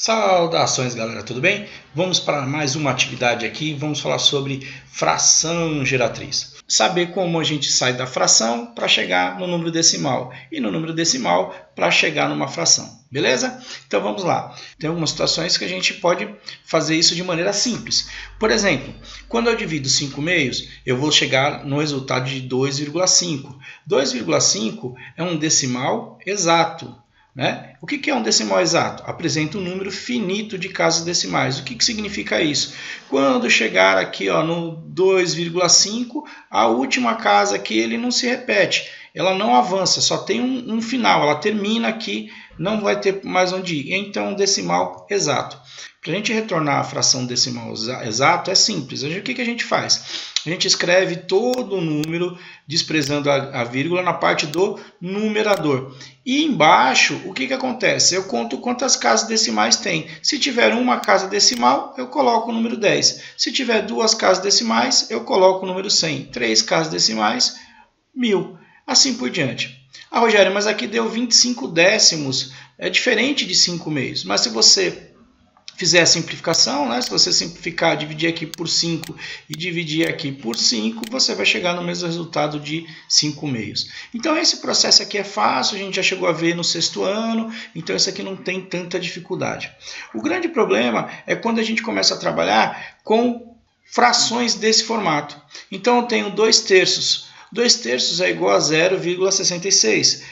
Saudações, galera, tudo bem? Vamos para mais uma atividade aqui, vamos falar sobre fração geratriz. Saber como a gente sai da fração para chegar no número decimal e no número decimal para chegar numa fração, beleza? Então vamos lá. Tem algumas situações que a gente pode fazer isso de maneira simples. Por exemplo, quando eu divido 5 meios, eu vou chegar no resultado de 2,5. 2,5 é um decimal exato. Né? O que é um decimal exato? Apresenta um número finito de casas decimais. O que significa isso? Quando chegar aqui no 2,5, a última casa aqui ele não se repete. Ela não avança, só tem um final. Ela termina aqui, não vai ter mais onde ir. Então, um decimal exato. Para a gente retornar a fração decimal exato é simples. O que a gente faz? A gente escreve todo o número, desprezando a vírgula, na parte do numerador. E embaixo, o que acontece? Eu conto quantas casas decimais tem. Se tiver uma casa decimal, eu coloco o número 10. Se tiver duas casas decimais, eu coloco o número 100. 3 casas decimais, 1000. Assim por diante. Ah, Rogério, mas aqui deu 25 décimos. É diferente de 5 meios. Mas se você fizer a simplificação, né? Se você simplificar, dividir aqui por 5 e dividir aqui por 5, você vai chegar no mesmo resultado de 5 meios. Então esse processo aqui é fácil, a gente já chegou a ver no 6º ano, então isso aqui não tem tanta dificuldade. O grande problema é quando a gente começa a trabalhar com frações desse formato. Então eu tenho 2/3. 2/3 é igual a 0,66.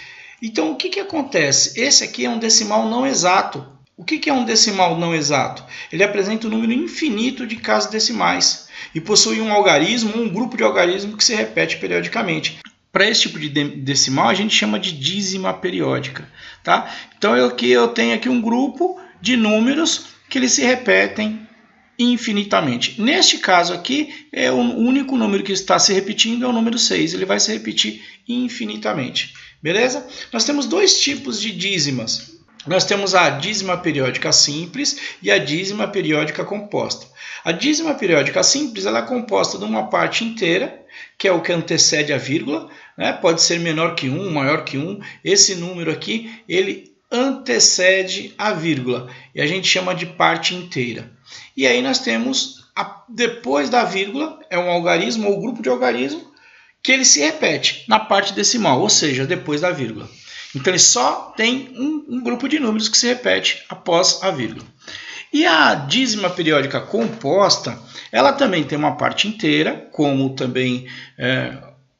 Então o que acontece? Esse aqui é um decimal não exato. O que é um decimal não exato? Ele apresenta um número infinito de casas decimais e possui um algarismo, um grupo de algarismo que se repete periodicamente. Para esse tipo de decimal a gente chama de dízima periódica. Tá? Então eu tenho aqui um grupo de números que eles se repetem infinitamente. Neste caso aqui, o único número que está se repetindo é o número 6. Ele vai se repetir infinitamente. Beleza? Nós temos dois tipos de dízimas. Nós temos a dízima periódica simples e a dízima periódica composta. A dízima periódica simples ela é composta de uma parte inteira, que é o que antecede a vírgula, né? Pode ser menor que 1, maior que 1. Esse número aqui, ele antecede a vírgula e a gente chama de parte inteira. E aí nós temos, depois da vírgula, é um algarismo ou grupo de algarismo, que ele se repete na parte decimal, ou seja, depois da vírgula. Então, ele só tem um grupo de números que se repete após a vírgula. E a dízima periódica composta, ela também tem uma parte inteira, como também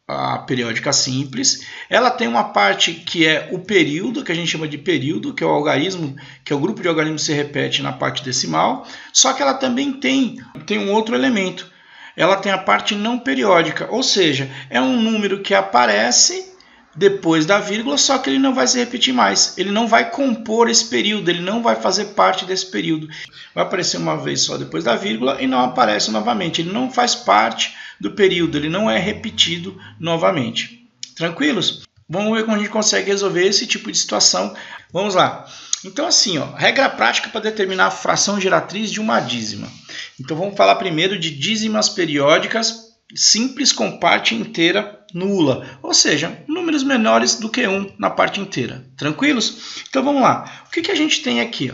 a periódica simples. Ela tem uma parte que é o período, que a gente chama de período, que é o algarismo, que é o grupo de algarismos que se repete na parte decimal. Só que ela também tem um outro elemento. Ela tem a parte não periódica, ou seja, é um número que aparece depois da vírgula, só que ele não vai se repetir mais. Ele não vai compor esse período, ele não vai fazer parte desse período. Vai aparecer uma vez só depois da vírgula e não aparece novamente. Ele não faz parte do período, ele não é repetido novamente. Tranquilos? Vamos ver como a gente consegue resolver esse tipo de situação. Vamos lá. Então assim, regra prática para determinar a fração geratriz de uma dízima. Então vamos falar primeiro de dízimas periódicas simples com parte inteira nula, ou seja, números menores do que 1 na parte inteira. Tranquilos? Então vamos lá. O que a gente tem aqui?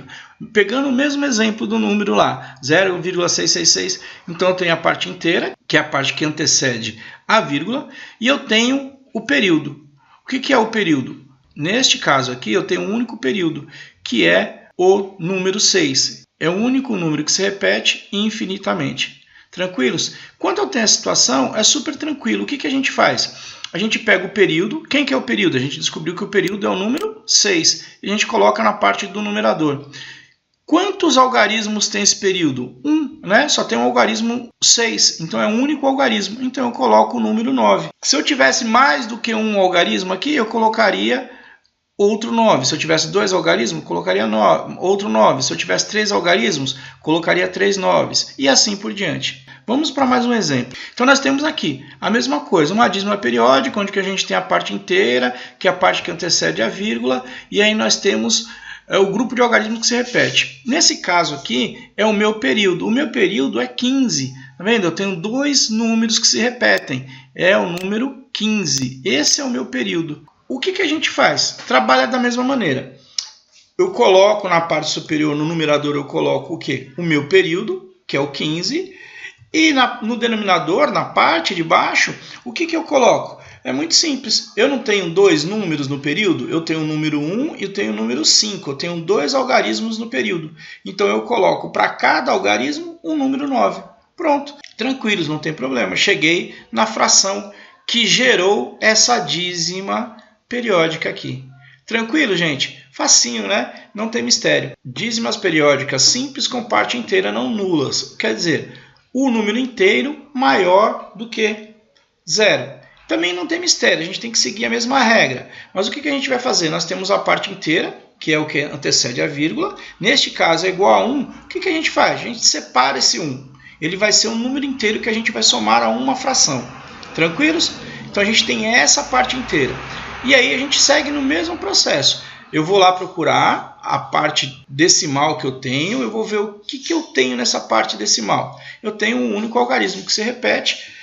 Pegando o mesmo exemplo do número lá, 0,666, então eu tenho a parte inteira, que é a parte que antecede a vírgula, e eu tenho o período. O que é o período? Neste caso aqui eu tenho um único período, que é o número 6. É o único número que se repete infinitamente. Tranquilos? Quando eu tenho a situação, é super tranquilo. O que a gente faz? A gente pega o período. Quem que é o período? A gente descobriu que o período é o número 6. E a gente coloca na parte do numerador. Quantos algarismos tem esse período? 1, né? Só tem um algarismo 6. Então é um único algarismo. Então eu coloco o número 9. Se eu tivesse mais do que um algarismo aqui, eu colocaria outro 9. Se eu tivesse 2 algarismos, colocaria outro 9. Se eu tivesse 3 algarismos, colocaria 3 9s. E assim por diante. Vamos para mais um exemplo. Então nós temos aqui a mesma coisa, uma dízima periódica, onde que a gente tem a parte inteira, que é a parte que antecede a vírgula, e aí nós temos o grupo de algarismos que se repete. Nesse caso aqui é o meu período. O meu período é 15. Tá vendo? Eu tenho dois números que se repetem. É o número 15. Esse é o meu período. O que a gente faz? Trabalha da mesma maneira. eu coloco na parte superior, no numerador, eu coloco o quê? O meu período, que é o 15. E no denominador, na parte de baixo, o que eu coloco? É muito simples. Eu não tenho dois números no período, eu tenho o número 1 e eu tenho o número 5. Eu tenho dois algarismos no período. Então eu coloco para cada algarismo um número 9. Pronto. Tranquilos, não tem problema. Cheguei na fração que gerou essa dízima periódica aqui. Tranquilo, gente? Facinho, né? Não tem mistério. Dízimas periódicas simples com parte inteira não nulas. Quer dizer, o número inteiro maior do que 0. Também não tem mistério, a gente tem que seguir a mesma regra. Mas o que a gente vai fazer? Nós temos a parte inteira, que é o que antecede a vírgula. Neste caso é igual a 1. O que a gente faz? A gente separa esse 1. Ele vai ser um número inteiro que a gente vai somar a uma fração. Tranquilos? Então a gente tem essa parte inteira. E aí a gente segue no mesmo processo. Eu vou lá procurar a parte decimal que eu tenho. Eu vou ver o que eu tenho nessa parte decimal. Eu tenho um único algarismo que se repete.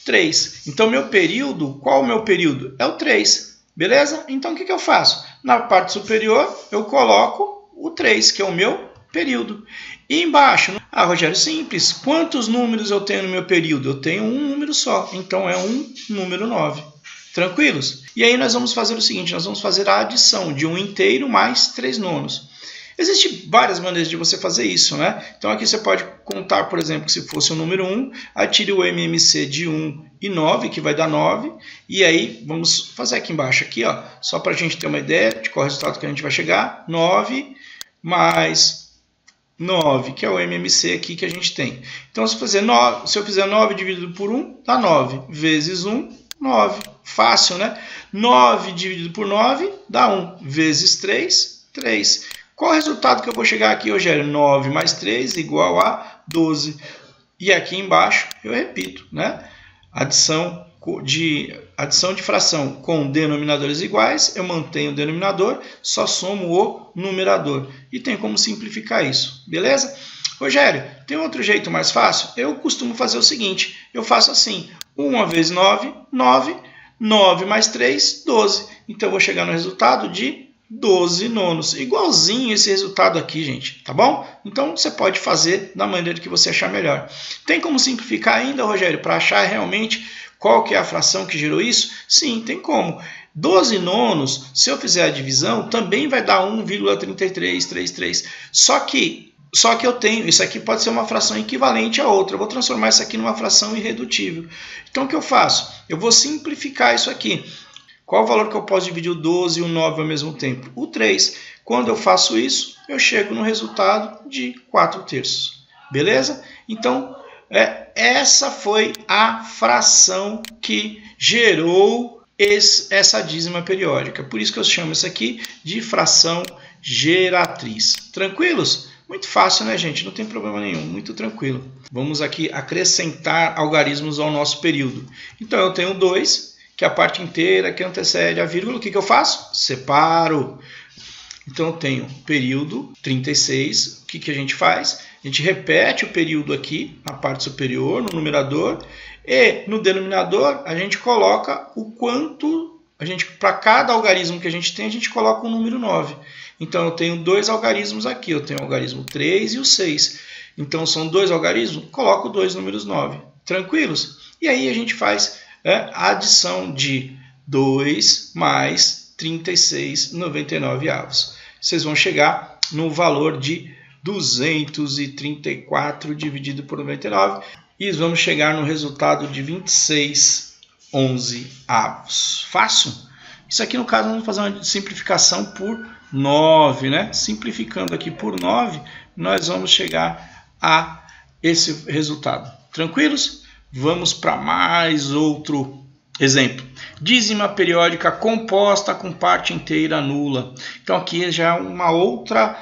3. Então, meu período, qual é o meu período? É o 3. Beleza? Então, o que eu faço? Na parte superior, eu coloco o 3, que é o meu período. E embaixo, Rogério, simples. Quantos números eu tenho no meu período? Eu tenho um número só. Então, é um número 9. Tranquilos? E aí, nós vamos fazer o seguinte. Nós vamos fazer a adição de 1 inteiro mais 3 nonos. Existem várias maneiras de você fazer isso, né? Então aqui você pode contar, por exemplo, que se fosse o número 1, atire o MMC de 1 e 9, que vai dar 9. E aí, vamos fazer aqui embaixo, aqui, ó, só para a gente ter uma ideia de qual resultado que a gente vai chegar. 9 mais 9, que é o MMC aqui que a gente tem. Então, se eu fizer 9 dividido por 1, dá 9. Vezes 1, 9. Fácil, né? 9 dividido por 9 dá 1. Vezes 3, 3. Qual o resultado que eu vou chegar aqui, Rogério? 9 mais 3 igual a 12. E aqui embaixo, eu repito, né? Adição de fração com denominadores iguais, eu mantenho o denominador, só somo o numerador. E tem como simplificar isso, beleza? Rogério, tem outro jeito mais fácil? Eu costumo fazer o seguinte, eu faço assim, 1 vezes 9, 9, 9 mais 3, 12. Então, eu vou chegar no resultado de 12 nonos. Igualzinho esse resultado aqui, gente, tá bom? Então, você pode fazer da maneira que você achar melhor. Tem como simplificar ainda, Rogério, para achar realmente qual que é a fração que gerou isso? Sim, tem como. 12 nonos, se eu fizer a divisão, também vai dar 1,3333. Só que eu tenho, isso aqui pode ser uma fração equivalente a outra. Eu vou transformar isso aqui numa fração irredutível. Então, o que eu faço? Eu vou simplificar isso aqui. Qual o valor que eu posso dividir o 12 e o 9 ao mesmo tempo? O 3. Quando eu faço isso, eu chego no resultado de 4/3. Beleza? Então, essa foi a fração que gerou essa dízima periódica. Por isso que eu chamo isso aqui de fração geratriz. Tranquilos? Muito fácil, né, gente? Não tem problema nenhum. Muito tranquilo. Vamos aqui acrescentar algarismos ao nosso período. Então, eu tenho 2. Que é a parte inteira que antecede a vírgula. O que eu faço? Separo. Então, eu tenho período 36. O que a gente faz? A gente repete o período aqui na parte superior, no numerador. E no denominador, a gente coloca o quanto... Para cada algarismo que a gente tem, a gente coloca o número 9. Então, eu tenho 2 algarismos aqui. Eu tenho o algarismo 3 e o 6. Então, são 2 algarismos. Coloco 2 números 9. Tranquilos? E aí, a gente faz... a adição de 2 mais 36,99 avos. Vocês vão chegar no valor de 234 dividido por 99 e vamos chegar no resultado de 26,11 avos. Fácil? Isso aqui no caso vamos fazer uma simplificação por 9, né? Simplificando aqui por 9, nós vamos chegar a esse resultado. Tranquilos? Vamos para mais outro exemplo. Dízima periódica composta com parte inteira nula. Então aqui já é uma outra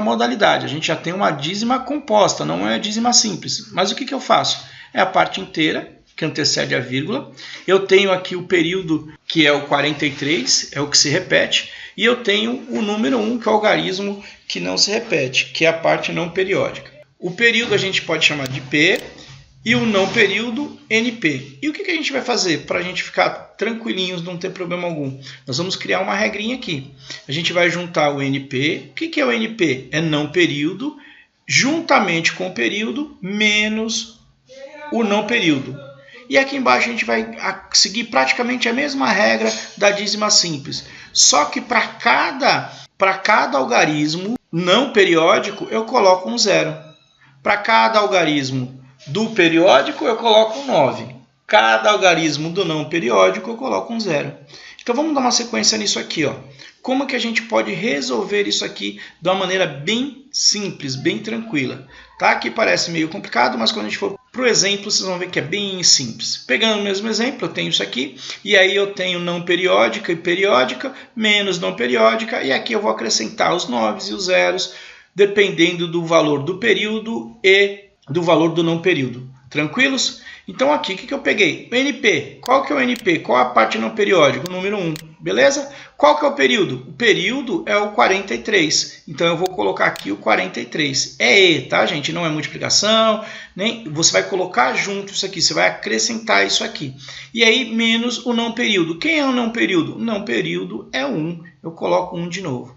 modalidade. A gente já tem uma dízima composta, não é dízima simples. Mas o que eu faço? É a parte inteira, que antecede a vírgula. Eu tenho aqui o período, que é o 43, é o que se repete. E eu tenho o número 1, que é o algarismo que não se repete, que é a parte não periódica. O período a gente pode chamar de P. e o não período NP. E o que a gente vai fazer para a gente ficar tranquilinhos, não ter problema algum? Nós vamos criar uma regrinha aqui. A gente vai juntar o NP. O que é o NP? É não período, juntamente com o período, menos o não período. E aqui embaixo a gente vai seguir praticamente a mesma regra da dízima simples. Só que para cada algarismo não periódico, eu coloco um 0. Para cada algarismo do periódico, eu coloco um 9. Cada algarismo do não periódico, eu coloco um 0. Então, vamos dar uma sequência nisso aqui. Ó. Como que a gente pode resolver isso aqui de uma maneira bem simples, bem tranquila? Tá? Aqui parece meio complicado, mas quando a gente for para o exemplo, vocês vão ver que é bem simples. Pegando o mesmo exemplo, eu tenho isso aqui, e aí eu tenho não periódica e periódica, menos não periódica, e aqui eu vou acrescentar os 9 e os zeros, dependendo do valor do período e do valor do não período. Tranquilos? Então aqui, o que eu peguei? O NP. Qual que é o NP? Qual é a parte não periódica? O número 1. Beleza? Qual que é o período? O período é o 43. Então eu vou colocar aqui o 43. É E, tá, gente? Não é multiplicação. Nem... Você vai colocar junto isso aqui. Você vai acrescentar isso aqui. E aí, menos o não período. Quem é o não período? O não período é 1. Eu coloco 1 de novo.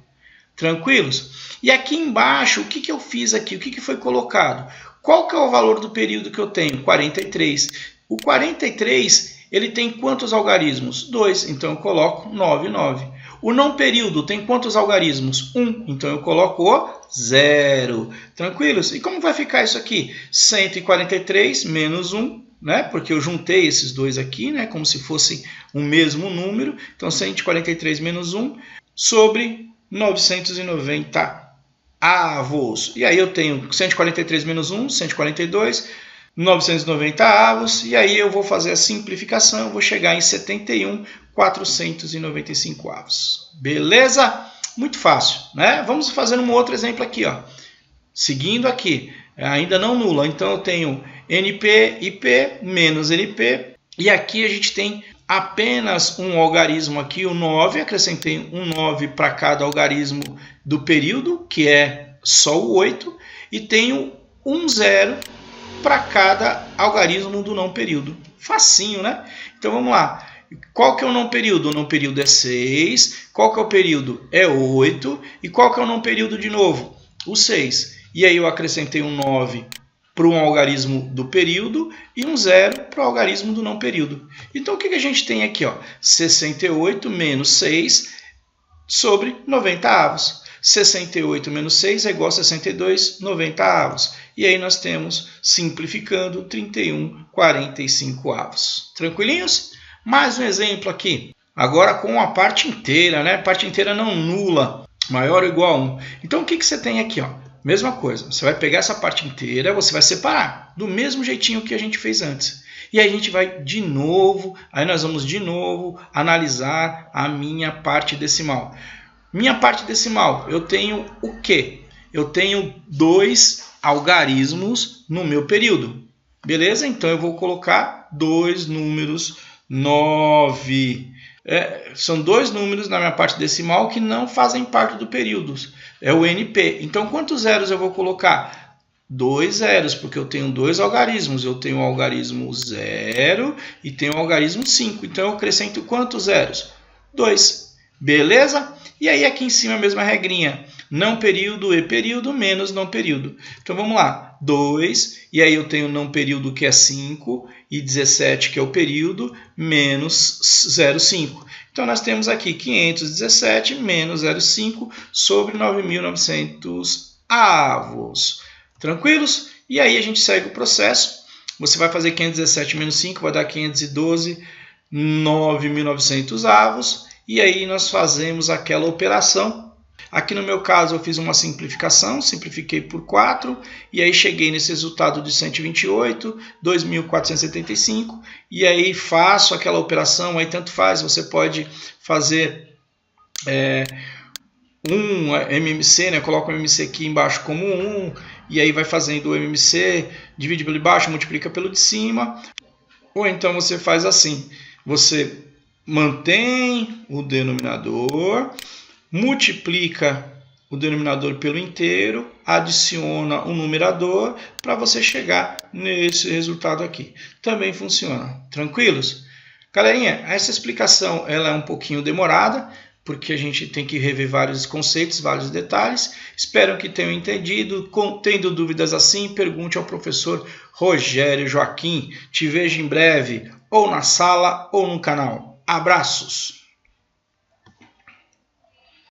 Tranquilos? E aqui embaixo, o que eu fiz aqui? O que foi colocado? Qual que é o valor do período que eu tenho? 43. O 43, ele tem quantos algarismos? 2. Então eu coloco 9, 9. O não período tem quantos algarismos? 1. Então eu coloco o 0. Tranquilos? E como vai ficar isso aqui? 143 menos 1. Né? Porque eu juntei esses dois aqui, né? Como se fosse o mesmo número. Então 143 menos 1 sobre 990 avos. E aí eu tenho 143 menos 1, 142, 990 avos. E aí eu vou fazer a simplificação, eu vou chegar em 71.495 avos. Beleza? Muito fácil, né? Vamos fazer um outro exemplo aqui, ó. Seguindo aqui, ainda não nula. Então eu tenho NP, IP, menos NP. E aqui a gente tem apenas um algarismo aqui, o 9, acrescentei um 9 para cada algarismo do período, que é só o 8, e tenho um 0 para cada algarismo do não período. Facinho, né? Então vamos lá. Qual que é o não período? O não período é 6. Qual que é o período? É 8. E qual que é o não período de novo? O 6. E aí eu acrescentei um 9 para um algarismo do período e um 0 para o algarismo do não período. Então, o que a gente tem aqui? Ó? 68 menos 6 sobre 90 avos. 68 menos 6 é igual a 62, 90 avos. E aí nós temos, simplificando, 31,45 avos. Tranquilinhos? Mais um exemplo aqui. Agora com a parte inteira, né? Parte inteira não nula, maior ou igual a 1. Então, o que você tem aqui? Ó? Mesma coisa, você vai pegar essa parte inteira, você vai separar, do mesmo jeitinho que a gente fez antes. E aí a gente vai de novo, aí nós vamos de novo analisar a minha parte decimal. Minha parte decimal, eu tenho o quê? Eu tenho 2 algarismos no meu período. Beleza? Então eu vou colocar 2 números 9. São 2 números na minha parte decimal que não fazem parte do período. É o NP. Então, quantos zeros eu vou colocar? 2 zeros, porque eu tenho 2 algarismos. Eu tenho o algarismo 0 e tenho o algarismo 5. Então, eu acrescento quantos zeros? 2. Beleza? E aí, aqui em cima, a mesma regrinha. Não período e período menos não período. Então, vamos lá. 2, e aí eu tenho não período, que é 5, e 17, que é o período, menos 0,5. Então, nós temos aqui 517 menos 0,5 sobre 9.900 avos. Tranquilos? E aí a gente segue o processo. Você vai fazer 517 menos 5, vai dar 512, 9.900 avos. E aí nós fazemos aquela operação. Aqui no meu caso eu fiz uma simplificação, simplifiquei por 4, e aí cheguei nesse resultado de 128, 2.475, e aí faço aquela operação, aí tanto faz, você pode fazer um MMC, né? Coloca o MMC aqui embaixo como 1, e aí vai fazendo o MMC, divide pelo de baixo, multiplica pelo de cima, ou então você faz assim, você mantém o denominador, multiplica o denominador pelo inteiro, adiciona um numerador para você chegar nesse resultado aqui. Também funciona. Tranquilos? Galerinha, essa explicação ela é um pouquinho demorada, porque a gente tem que rever vários conceitos, vários detalhes. Espero que tenham entendido. Tendo dúvidas assim, pergunte ao professor Rogério Joaquim. Te vejo em breve, ou na sala ou no canal. Abraços!